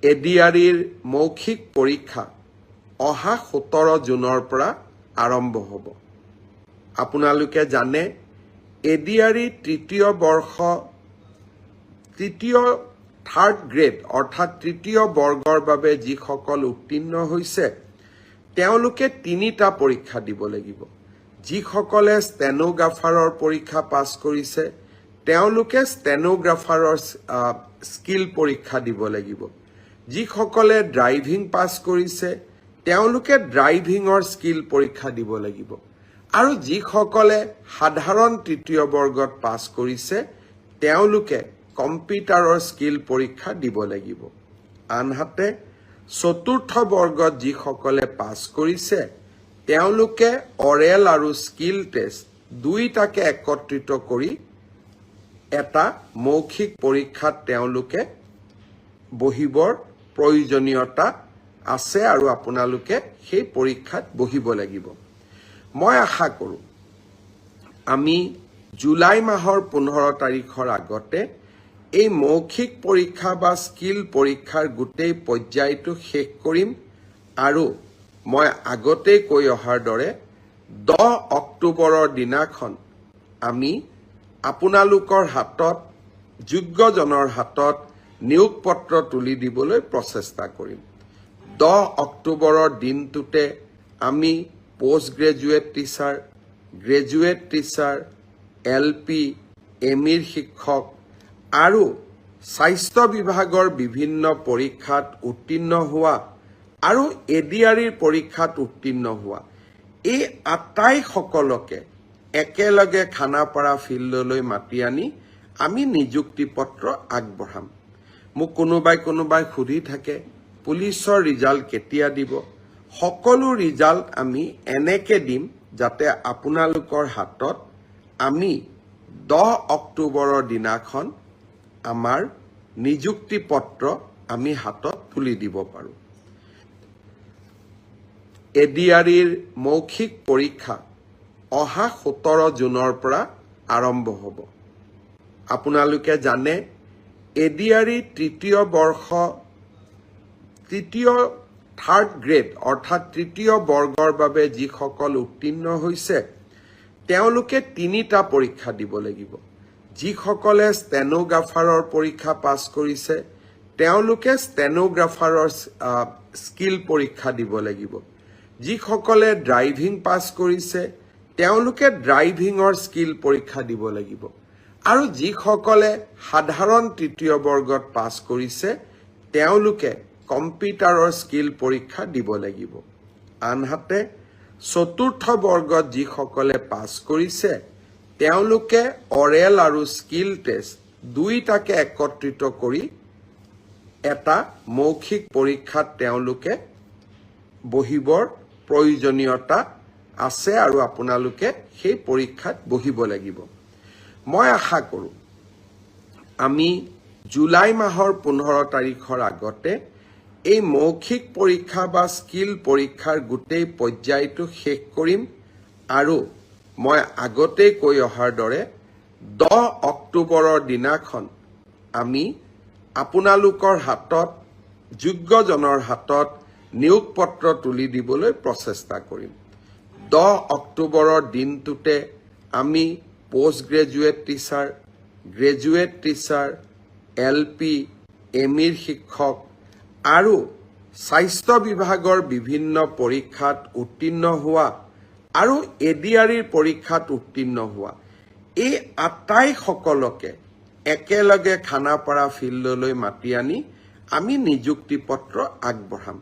এডিআৰিৰ মৌখিক পৰীক্ষা অহা 17 জুনৰ পৰা আৰম্ভ হ'ব। আপোনালোকে জানে এডিআৰি থাৰ্ড গ্ৰেড অৰ্থাৎ তৃতীয় বৰ্গৰ বাবে যিসকল উত্তীৰ্ণ হৈছে তেওঁলোকে 3টা পৰীক্ষা দিব লাগিব। যিসকলে ষ্টেনোগ্ৰাফাৰৰ পৰীক্ষা পাছ কৰিছে তেওঁলোকে ষ্টেনোগ্ৰাফাৰৰ স্কিল পৰীক্ষা দিব লাগিব। যিসকলে ড্ৰাইভিং পাছ কৰিছে তেওঁলোকে ড্ৰাইভিঙৰ স্কিল পৰীক্ষা দিব লাগিব। আৰু যিসকলে সাধাৰণ তৃতীয় বৰ্গত পাছ কৰিছে তেওঁলোকে কম্পিউটাৰৰ স্কিল পৰীক্ষা দিব লাগিব। আনহাতে চতুৰ্থ বৰ্গত যিসকলে পাছ কৰিছে তেওঁলোকে অৰেল আৰু স্কিল টেষ্ট দুইটাকে একত্ৰিত কৰি এটা মৌখিক পৰীক্ষাত তেওঁলোকে বহিবৰ প্ৰয়োজনীয়তা আছে আৰু আপোনালোকে সেই পৰীক্ষাত বহিব লাগিব। মই আশা কৰোঁ আমি জুলাই মাহৰ 15 তাৰিখৰ আগতে এই মৌখিক পৰীক্ষা বা স্কিল পৰীক্ষাৰ গোটেই পৰ্যায়টো শেষ কৰিম আৰু মই আগতেই কৈ অহাৰ দৰে 10 অক্টোবৰৰ দিনাখন আমি আপোনালোকৰ হাতত যোগ্যজনৰ হাতত নিয়োগ পত্ৰ তুলি দিবলৈ প্ৰচেষ্টা কৰিম। 10 অক্টোবৰৰ দিনটোতে আমি post graduate teacher, graduate teacher, LP, ME শিক্ষক আৰু স্বাস্থ্য বিভাগৰ বিভিন্ন পৰীক্ষাত উত্তীৰ্ণ হোৱা আৰু এডিআৰিৰ পৰীক্ষাত উত্তীৰ্ণ হোৱা এই আটাইসকলকে একেলগে খানাপাৰা ফিল্ডলৈ মাতি আনি আমি নিযুক্তি পত্ৰ আগবঢ়াম। মোক কোনোবাই সুধি থাকে পুলিচৰ ৰিজাল্ট কেতিয়া দিব। সকলো ৰিজাল্ট আমি এনেকে দিম যাতে আপোনালোকৰ হাতত আমি 10 অক্টোবৰৰ দিনাখন আমাৰ নিযুক্তি পত্ৰ আমি হাতত তুলি দিব পাৰোঁ। এডিআৰিৰ মৌখিক পৰীক্ষা অহা 17 জুনৰ পৰা আৰম্ভ হ'ব। আপোনালোকে জানে এডিআৰি থাৰ্ড গ্ৰেড অৰ্থাৎ তৃতীয় বৰ্গৰ বাবে যিসকল উত্তীৰ্ণ হৈছে তেওঁলোকে 3টা পৰীক্ষা দিব লাগিব। যিসকলে ষ্টেনোগ্ৰাফাৰৰ পৰীক্ষা পাছ কৰিছে তেওঁলোকে ষ্টেনোগ্ৰাফাৰৰ স্কিল পৰীক্ষা দিব লাগিব। যিসকলে ড্ৰাইভিং পাছ কৰিছে তেওঁলোকে ড্ৰাইভিঙৰ স্কিল পৰীক্ষা দিব লাগিব। আৰু যিসকলে সাধাৰণ তৃতীয় বৰ্গত পাছ কৰিছে তেওঁলোকে কম্পিউটাৰৰ স্কিল পৰীক্ষা দিব লাগিব। আনহাতে চতুৰ্থ বৰ্গত যিসকলে পাছ কৰিছে তেওঁলোকে অৰেল আৰু স্কিল টেষ্ট দুইটাকে একত্ৰিত কৰি এটা মৌখিক পৰীক্ষাত তেওঁলোকে বহিবৰ প্ৰয়োজনীয়তা আছে আৰু আপোনালোকে সেই পৰীক্ষাত বহিব লাগিব। মই আশা কৰোঁ আমি জুলাই মাহৰ 15 তাৰিখৰ আগতে এই মৌখিক পৰীক্ষা বা স্কিল পৰীক্ষাৰ গোটেই পৰ্যায়টো শেষ কৰিম আৰু মই আগতেই কৈ অহাৰ দৰে 10 অক্টোবৰৰ দিনাখন আমি আপোনালোকৰ হাতত যোগ্যজনৰ হাতত নিয়োগ পত্ৰ তুলি দিবলৈ প্ৰচেষ্টা কৰিম। 10 অক্টোবৰৰ দিনটোতে আমি post graduate teacher, graduate teacher, LP, ME শিক্ষক আৰু স্বাস্থ্য বিভাগৰ বিভিন্ন পৰীক্ষাত উত্তীৰ্ণ হোৱা আৰু এডিআৰিৰ পৰীক্ষাত উত্তীৰ্ণ হোৱা এই আটাইসকলকে একেলগে খানাপাৰা ফিল্ডলৈ মাতি আনি আমি নিযুক্তি পত্ৰ আগবঢ়াম।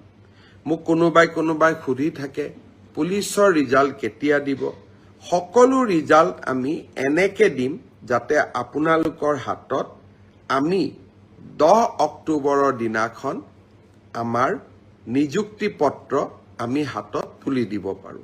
মোক কোনোবাই সুধি থাকে পুলিচৰ ৰিজাল্ট কেতিয়া দিব। সকলো ৰিজাল্ট আমি এনেকে দিম যাতে আপোনালোকৰ হাতত আমি 10 অক্টোবৰৰ দিনাখন আমাৰ নিযুক্তি পত্ৰ আমি হাতত তুলি দিব পাৰোঁ।